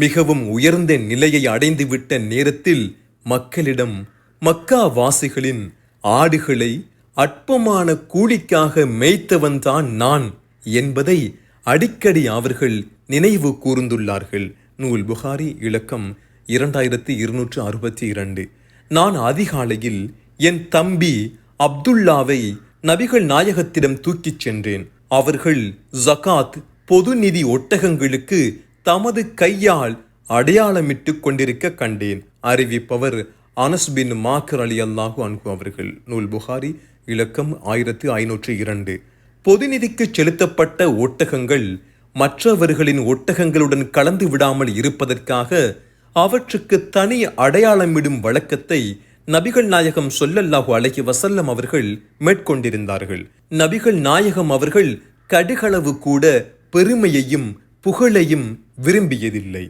மிகவும் உயர்ந்த நிலையை அடைந்துவிட்ட நேரத்தில் மக்களிடம் மக்கா வாசிகளின் ஆடுகளை அற்பமான கூலிக்காக மேய்த்தவன்தான் நான் என்பதை அடிக்கடி அவர்கள் நினைவு கூர்ந்துள்ளார்கள். நூல் புகாரி இலக்கம் 2262. நான் அதிகாலையில் என் தம்பி அப்துல்லாவை நபிகள் நாயகத்திடம் தூக்கிச் சென்றேன். அவர்கள் ஜகாத் பொது நிதி ஒட்டகங்களுக்கு தமது கையால் அடையாளமிட்டு கொண்டிருக்க கண்டேன். அறிவிப்பவர் அனஸ் பின் மாக்கர் ரலியல்லாஹு அன்ஹு அவர்கள். நூல் புகாரி இலக்கம் 1502. பொது நிதிக்கு செலுத்தப்பட்ட ஒட்டகங்கள் மற்றவர்களின் ஒட்டகங்களுடன் கலந்து விடாமல் இருப்பதற்காக அவற்றுக்கு தனி அடையாளமிடும் வழக்கத்தை நபிகள் நாயகம் ஸல்லல்லாஹு அலைஹி வஸல்லம் அவர்கள் மேற்கொண்டிருந்தார்கள். நபிகள் நாயகம் அவர்கள் கடுகளவு கூட பெருமையையும் புகழையும் விரும்பியதில்லை.